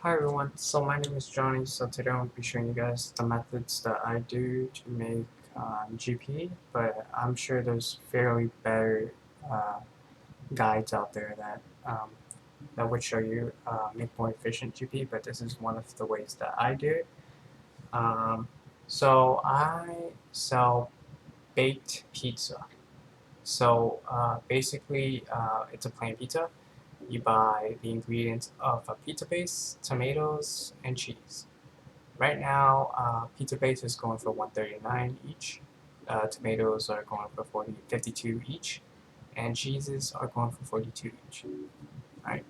Hi everyone, so my name is Johnny. So today I'll be showing you guys the methods that I do to make GP, but I'm sure there's fairly better uh, guides out there that would show you make more efficient GP, but this is one of the ways that I do it. So I sell baked pizza. So basically it's a plain pizza. You buy the ingredients of a pizza base, tomatoes, and cheese. Right now, pizza base is going for 139 each. Tomatoes are going for 52 each, and cheeses are going for 42 each. Right.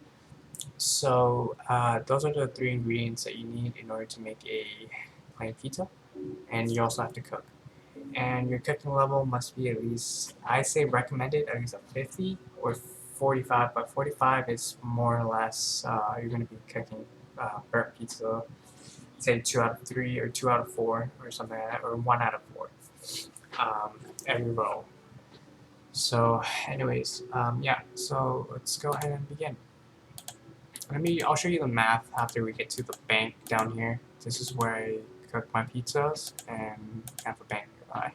So those are the three ingredients that you need in order to make a plain pizza, and you also have to cook. And your cooking level must be at least, I say recommended, at least a 50 or 45, but 45 is more or less, you're going to be cooking burnt pizza, say 2 out of 3 or 2 out of 4 or something like that, or 1 out of 4 every row. So anyways, yeah, so let's go ahead and begin. I'll show you the math after we get to the bank down here. This is where I cook my pizzas and have a bank nearby.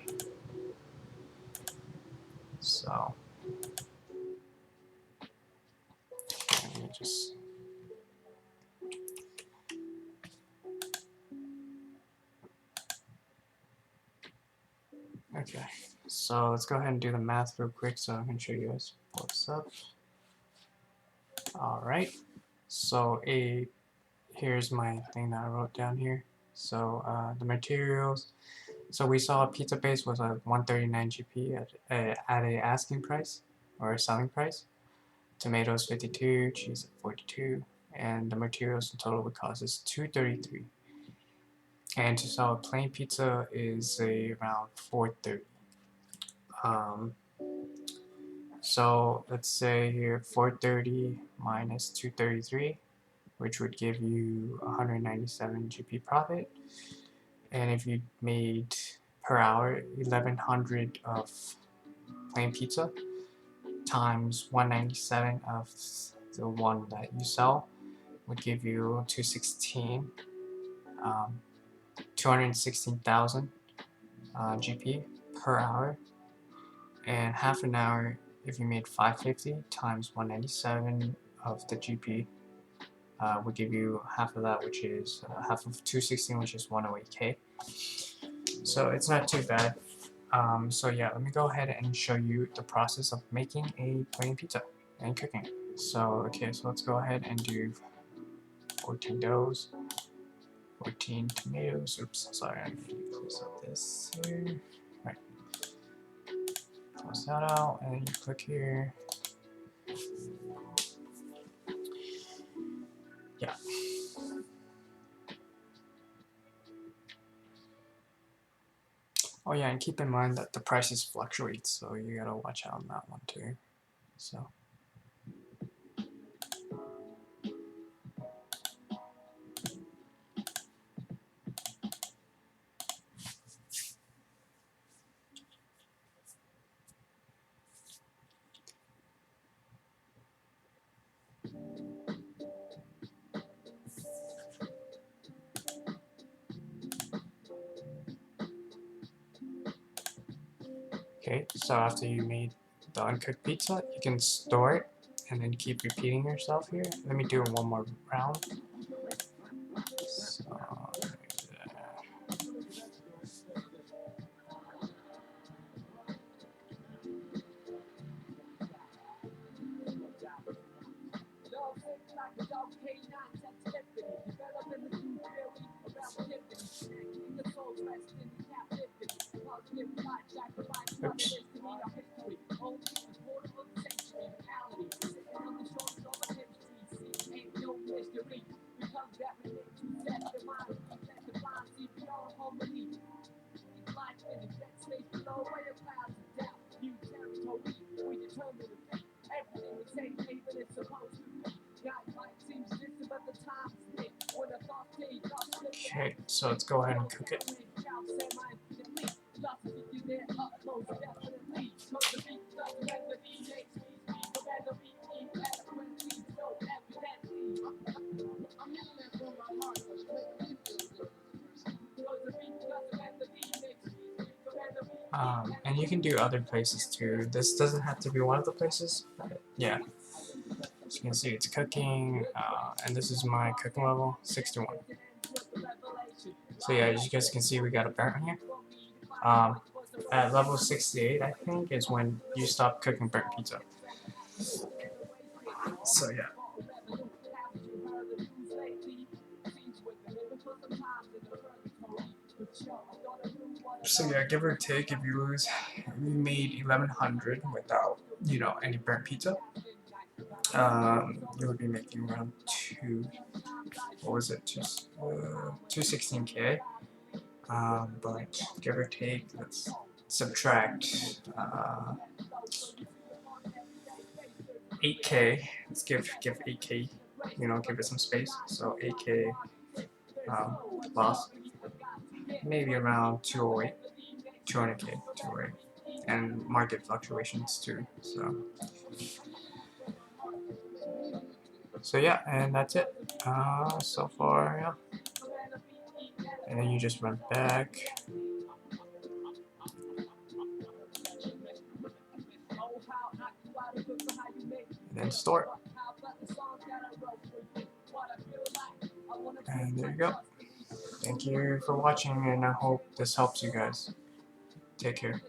So let me just okay. So let's go ahead and do the math real quick so I can show you guys what's up. Alright. So here's my thing that I wrote down here. So the materials. So we saw pizza base was a 139 GP at a asking price or a selling price. Tomatoes 52, cheese at 42, and the materials in total would cost us 233. And to sell a plain pizza is around 430. So let's say here 430 minus 233, which would give you 197 GP profit. And if you made per hour 1100 of plain pizza times 197 of the one that you sell would give you 216,000 GP per hour, and half an hour if you made 550 times 197 of the GP would give you half of that, which is half of 216, which is 108k. So it's not too bad. So yeah, let me go ahead and show you the process of making a plain pizza and cooking. So okay, so let's go ahead and do 14 doughs, 14 tomatoes. Oops, sorry, I need to close up this here. Right, close that out, and then you click here. Yeah. Oh yeah, and keep in mind that the prices fluctuate, so you gotta watch out on that one too. So. Okay, so after you made the uncooked pizza, you can store it and then keep repeating yourself here. Let me do one more round. So, oops. Okay, so let's go ahead and cook it. And you can do other places too. This doesn't have to be one of the places, but yeah. As you can see, it's cooking, and this is my cooking level, 61. So yeah, as you guys can see, we got a burnt here. At level 68, I think, is when you stop cooking burnt pizza. So yeah. So yeah, give or take, if you lose, we made 1100 without, any burnt pizza. You would be making around what was it, 216K. But give or take, let's subtract 8K. Let's give 8K. Give it some space. So 8K loss, maybe around 208, 200K, 208, and market fluctuations too. So yeah, and that's it. So far, yeah. And then you just run back. And then store. And there you go. Thank you for watching, and I hope this helps you guys. Take care.